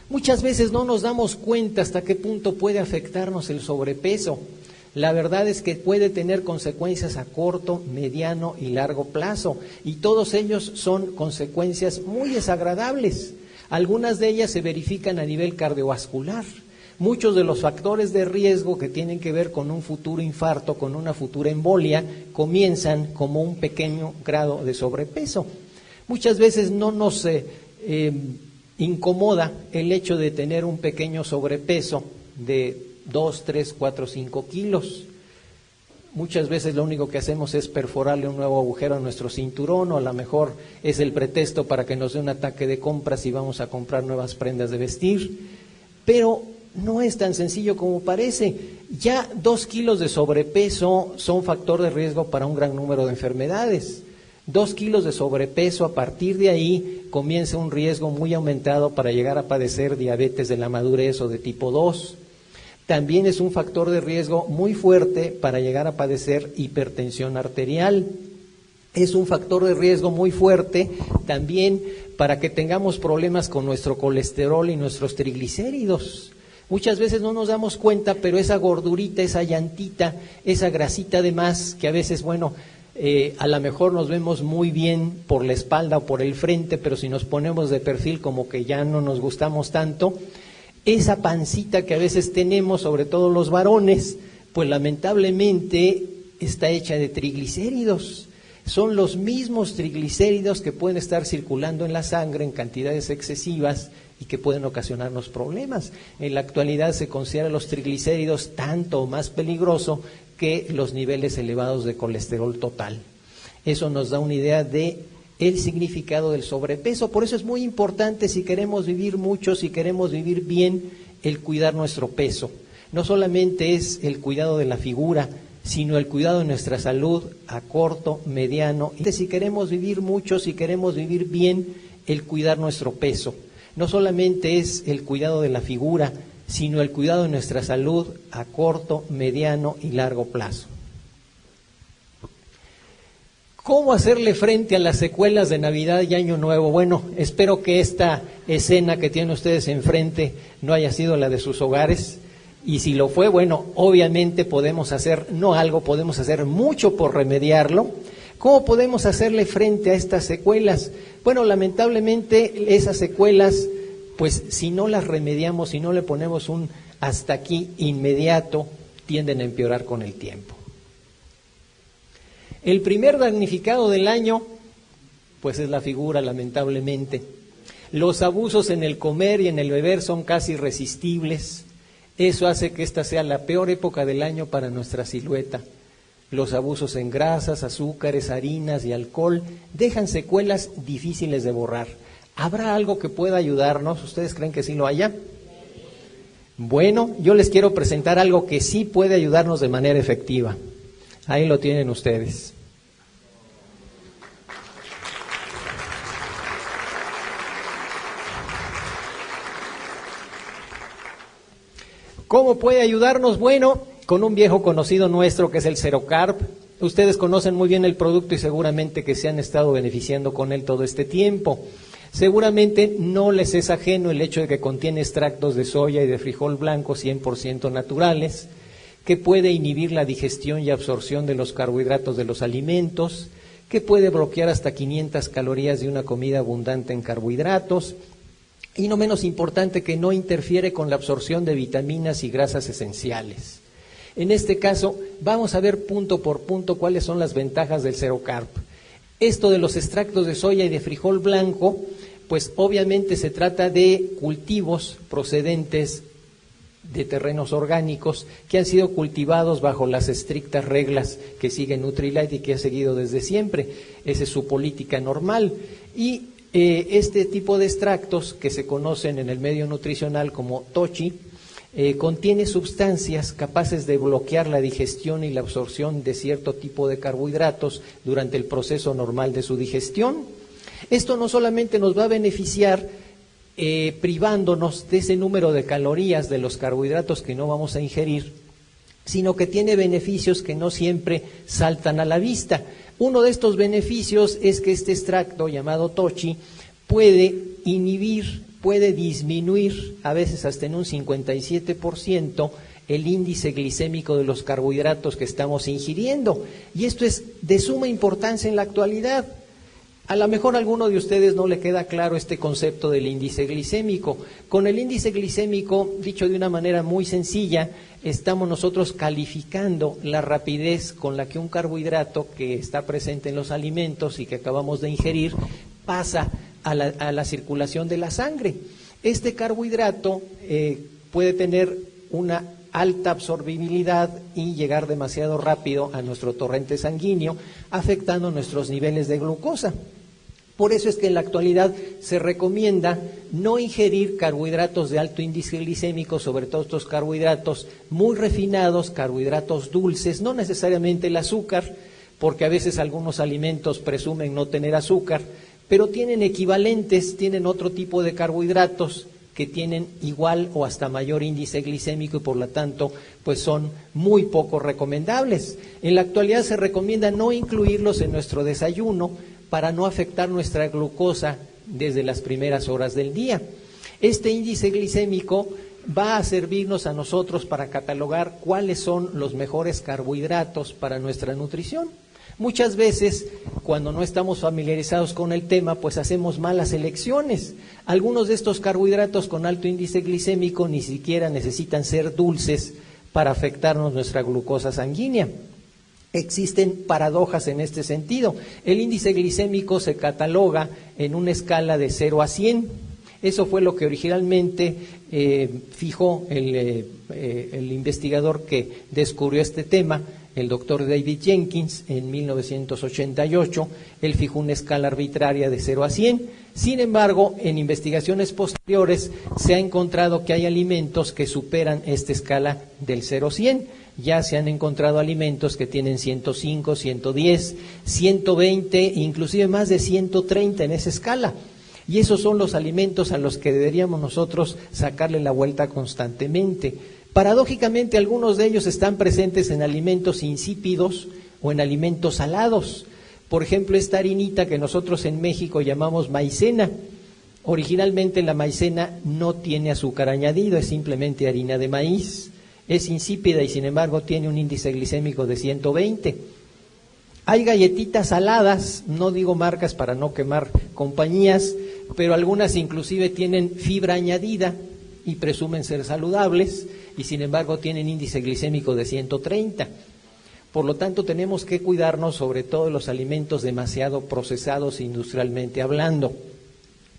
Muchas veces no nos damos cuenta hasta qué punto puede afectarnos el sobrepeso. La verdad es que puede tener consecuencias a corto, mediano y largo plazo, y todos ellos son consecuencias muy desagradables. Algunas de ellas se verifican a nivel cardiovascular. Muchos de los factores de riesgo que tienen que ver con un futuro infarto, con una futura embolia, comienzan como un pequeño grado de sobrepeso. Muchas veces no nos incomoda el hecho de tener un pequeño sobrepeso de 2, 3, 4, 5 kilos. Muchas veces lo único que hacemos es perforarle un nuevo agujero a nuestro cinturón, o a lo mejor es el pretexto para que nos dé un ataque de compras y vamos a comprar nuevas prendas de vestir. Pero no es tan sencillo como parece. Ya 2 kilos de sobrepeso son factor de riesgo para un gran número de enfermedades. 2 kilos de sobrepeso, a partir de ahí comienza un riesgo muy aumentado para llegar a padecer diabetes de la madurez o de tipo 2. También es un factor de riesgo muy fuerte para llegar a padecer hipertensión arterial. Es un factor de riesgo muy fuerte también para que tengamos problemas con nuestro colesterol y nuestros triglicéridos. Muchas veces no nos damos cuenta, pero esa gordurita, esa llantita, esa grasita de más, que a veces, a lo mejor nos vemos muy bien por la espalda o por el frente, pero si nos ponemos de perfil como que ya no nos gustamos tanto, esa pancita que a veces tenemos, sobre todo los varones, pues lamentablemente está hecha de triglicéridos. Son los mismos triglicéridos que pueden estar circulando en la sangre en cantidades excesivas y que pueden ocasionarnos problemas. En la actualidad se considera los triglicéridos tanto o más peligroso que los niveles elevados de colesterol total. Eso nos da una idea de el significado del sobrepeso. Por eso es muy importante, si queremos vivir mucho, si queremos vivir bien, el cuidar nuestro peso. No solamente es el cuidado de la figura, sino el cuidado de nuestra salud a corto, mediano. Si queremos vivir mucho, si queremos vivir bien, el cuidar nuestro peso. No solamente es el cuidado de la figura, sino el cuidado de nuestra salud a corto, mediano y largo plazo. ¿Cómo hacerle frente a las secuelas de Navidad y Año Nuevo? Bueno, espero que esta escena que tienen ustedes enfrente no haya sido la de sus hogares, y si lo fue, obviamente podemos hacer, podemos hacer mucho por remediarlo. ¿Cómo podemos hacerle frente a estas secuelas? Lamentablemente esas secuelas, pues si no las remediamos, si no le ponemos un hasta aquí inmediato, tienden a empeorar con el tiempo. El primer damnificado del año, pues es la figura, lamentablemente. Los abusos en el comer y en el beber son casi irresistibles. Eso hace que esta sea la peor época del año para nuestra silueta. Los abusos en grasas, azúcares, harinas y alcohol dejan secuelas difíciles de borrar. ¿Habrá algo que pueda ayudarnos? ¿Ustedes creen que sí lo haya? Bueno, yo les quiero presentar algo que sí puede ayudarnos de manera efectiva. Ahí lo tienen ustedes. ¿Cómo puede ayudarnos? Bueno, con un viejo conocido nuestro que es el Zerocarb. Ustedes conocen muy bien el producto y seguramente que se han estado beneficiando con él todo este tiempo. Seguramente no les es ajeno el hecho de que contiene extractos de soya y de frijol blanco 100% naturales, que puede inhibir la digestión y absorción de los carbohidratos de los alimentos, que puede bloquear hasta 500 calorías de una comida abundante en carbohidratos, y no menos importante, que no interfiere con la absorción de vitaminas y grasas esenciales. En este caso, vamos a ver punto por punto cuáles son las ventajas del Zerocarb. Esto de los extractos de soya y de frijol blanco, pues obviamente se trata de cultivos procedentes de terrenos orgánicos que han sido cultivados bajo las estrictas reglas que sigue Nutrilite y que ha seguido desde siempre. Esa es su política normal. Y este tipo de extractos, que se conocen en el medio nutricional como TOCHI, contiene sustancias capaces de bloquear la digestión y la absorción de cierto tipo de carbohidratos durante el proceso normal de su digestión. Esto no solamente nos va a beneficiar privándonos de ese número de calorías de los carbohidratos que no vamos a ingerir, sino que tiene beneficios que no siempre saltan a la vista. Uno de estos beneficios es que este extracto llamado TOCHI puede inhibir, puede disminuir a veces hasta en un 57% el índice glicémico de los carbohidratos que estamos ingiriendo. Y esto es de suma importancia en la actualidad. A lo mejor a alguno de ustedes no le queda claro este concepto del índice glicémico. Con el índice glicémico, dicho de una manera muy sencilla, estamos nosotros calificando la rapidez con la que un carbohidrato que está presente en los alimentos y que acabamos de ingerir pasa a la circulación de la sangre. Este carbohidrato puede tener una alta absorbibilidad y llegar demasiado rápido a nuestro torrente sanguíneo, afectando nuestros niveles de glucosa. Por eso es que en la actualidad se recomienda no ingerir carbohidratos de alto índice glicémico, sobre todo estos carbohidratos muy refinados, carbohidratos dulces, no necesariamente el azúcar, porque a veces algunos alimentos presumen no tener azúcar, pero tienen equivalentes, tienen otro tipo de carbohidratos que tienen igual o hasta mayor índice glicémico y por lo tanto pues son muy poco recomendables. En la actualidad se recomienda no incluirlos en nuestro desayuno para no afectar nuestra glucosa desde las primeras horas del día. Este índice glicémico va a servirnos a nosotros para catalogar cuáles son los mejores carbohidratos para nuestra nutrición. Muchas veces, cuando no estamos familiarizados con el tema, pues hacemos malas elecciones. Algunos de estos carbohidratos con alto índice glicémico ni siquiera necesitan ser dulces para afectarnos nuestra glucosa sanguínea. Existen paradojas en este sentido. El índice glicémico se cataloga en una escala de 0 a 100. Eso fue lo que originalmente fijó el investigador que descubrió este tema, el doctor David Jenkins, en 1988. Él fijó una escala arbitraria de 0 a 100. Sin embargo, en investigaciones posteriores se ha encontrado que hay alimentos que superan esta escala del 0 a 100. Ya se han encontrado alimentos que tienen 105, 110, 120, inclusive más de 130 en esa escala. Y esos son los alimentos a los que deberíamos nosotros sacarle la vuelta constantemente. Paradójicamente, algunos de ellos están presentes en alimentos insípidos o en alimentos salados. Por ejemplo, esta harinita que nosotros en México llamamos maicena. Originalmente la maicena no tiene azúcar añadido, es simplemente harina de maíz. Es insípida y sin embargo tiene un índice glicémico de 120. Hay galletitas saladas, no digo marcas para no quemar compañías, pero algunas inclusive tienen fibra añadida y presumen ser saludables y sin embargo tienen índice glicémico de 130. Por lo tanto tenemos que cuidarnos sobre todo de los alimentos demasiado procesados industrialmente hablando.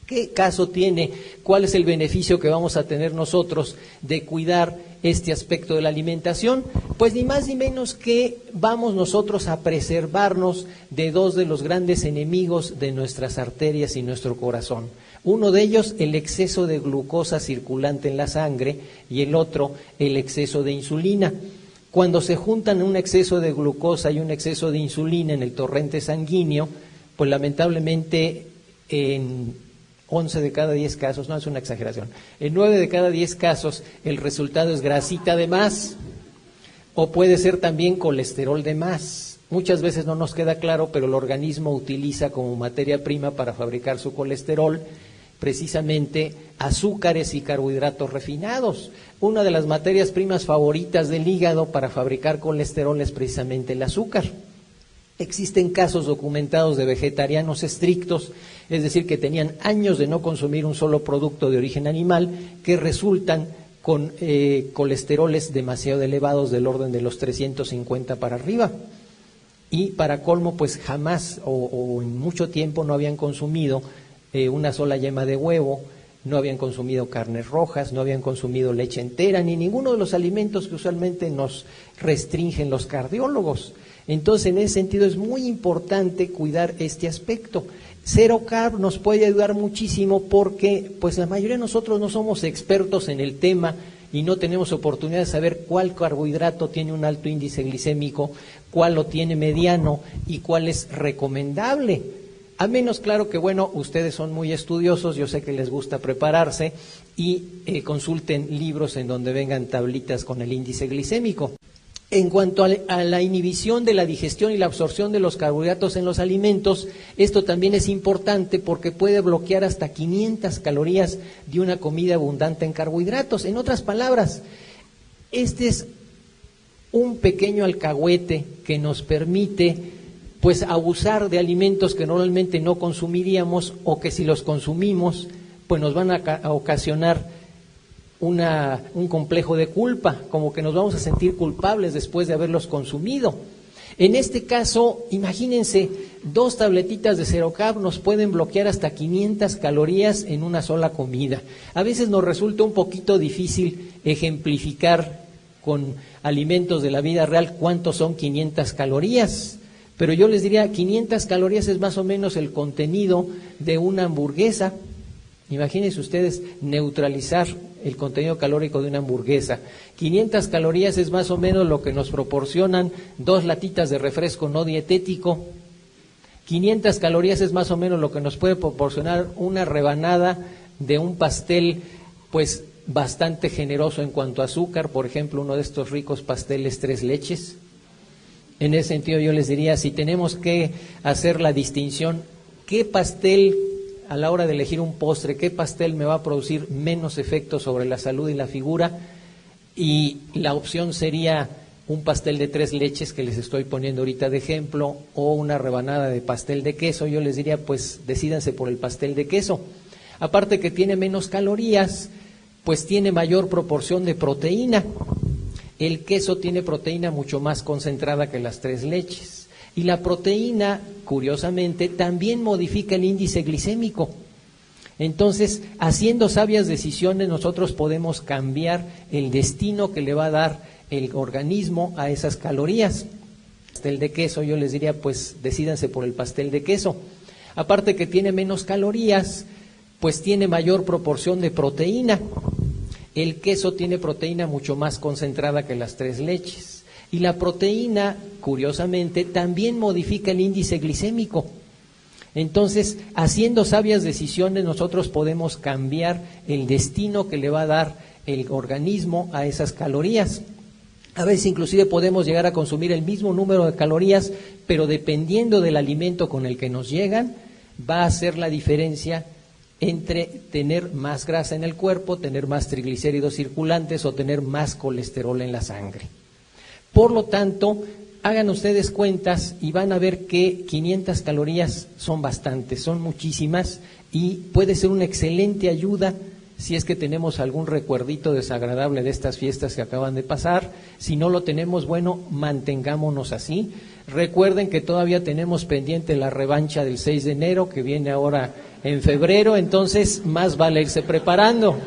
¿Qué caso tiene? ¿Cuál es el beneficio que vamos a tener nosotros de cuidar este aspecto de la alimentación? Pues ni más ni menos que vamos nosotros a preservarnos de dos de los grandes enemigos de nuestras arterias y nuestro corazón. Uno de ellos, el exceso de glucosa circulante en la sangre, y el otro, el exceso de insulina. Cuando se juntan un exceso de glucosa y un exceso de insulina en el torrente sanguíneo, pues lamentablemente en 11 de cada 10 casos, no es una exageración, en 9 de cada 10 casos el resultado es grasita de más o puede ser también colesterol de más. Muchas veces no nos queda claro, pero el organismo utiliza como materia prima para fabricar su colesterol precisamente azúcares y carbohidratos refinados. Una de las materias primas favoritas del hígado para fabricar colesterol es precisamente el azúcar. Existen casos documentados de vegetarianos estrictos, es decir, que tenían años de no consumir un solo producto de origen animal, que resultan con colesteroles demasiado elevados del orden de los 350 para arriba. Y para colmo, pues jamás o en mucho tiempo no habían consumido una sola yema de huevo, no habían consumido carnes rojas, no habían consumido leche entera, ni ninguno de los alimentos que usualmente nos restringen los cardiólogos. Entonces, en ese sentido es muy importante cuidar este aspecto. Zero Carb nos puede ayudar muchísimo porque pues la mayoría de nosotros no somos expertos en el tema y no tenemos oportunidad de saber cuál carbohidrato tiene un alto índice glicémico, cuál lo tiene mediano y cuál es recomendable. A menos, claro que bueno, ustedes son muy estudiosos, yo sé que les gusta prepararse y consulten libros en donde vengan tablitas con el índice glicémico. En cuanto a la inhibición de la digestión y la absorción de los carbohidratos en los alimentos, esto también es importante porque puede bloquear hasta 500 calorías de una comida abundante en carbohidratos. En otras palabras, este es un pequeño alcahuete que nos permite pues abusar de alimentos que normalmente no consumiríamos o que si los consumimos pues nos van a ocasionar un complejo de culpa, como que nos vamos a sentir culpables después de haberlos consumido. En este caso, imagínense, 2 tabletitas de Zero-Carb nos pueden bloquear hasta 500 calorías en una sola comida. A veces nos resulta un poquito difícil ejemplificar con alimentos de la vida real cuántos son 500 calorías, pero yo les diría 500 calorías es más o menos el contenido de una hamburguesa. Imagínense ustedes neutralizar el contenido calórico de una hamburguesa. 500 calorías es más o menos lo que nos proporcionan 2 latitas de refresco no dietético. 500 calorías es más o menos lo que nos puede proporcionar una rebanada de un pastel, pues bastante generoso en cuanto a azúcar, por ejemplo, uno de estos ricos pasteles 3 leches. En ese sentido yo les diría, si tenemos que hacer la distinción, ¿qué pastel a la hora de elegir un postre, qué pastel me va a producir menos efecto sobre la salud y la figura? Y la opción sería un pastel de 3 leches que les estoy poniendo ahorita de ejemplo, o una rebanada de pastel de queso. Yo les diría, pues decídanse por el pastel de queso. Aparte que tiene menos calorías, pues tiene mayor proporción de proteína. El queso tiene proteína mucho más concentrada que las 3 leches. Y la proteína, curiosamente, también modifica el índice glicémico. Entonces, haciendo sabias decisiones, nosotros podemos cambiar el destino que le va a dar el organismo a esas calorías. Pastel de queso, yo les diría, pues decídanse por el pastel de queso. Aparte que tiene menos calorías, pues tiene mayor proporción de proteína. El queso tiene proteína mucho más concentrada que las 3 leches. Y la proteína, curiosamente, también modifica el índice glicémico. Entonces, haciendo sabias decisiones, nosotros podemos cambiar el destino que le va a dar el organismo a esas calorías. A veces inclusive podemos llegar a consumir el mismo número de calorías, pero dependiendo del alimento con el que nos llegan, va a hacer la diferencia entre tener más grasa en el cuerpo, tener más triglicéridos circulantes o tener más colesterol en la sangre. Por lo tanto, hagan ustedes cuentas y van a ver que 500 calorías son bastantes, son muchísimas y puede ser una excelente ayuda si es que tenemos algún recuerdito desagradable de estas fiestas que acaban de pasar. Si no lo tenemos, bueno, mantengámonos así. Recuerden que todavía tenemos pendiente la revancha del 6 de enero que viene ahora en febrero, entonces más vale irse preparando.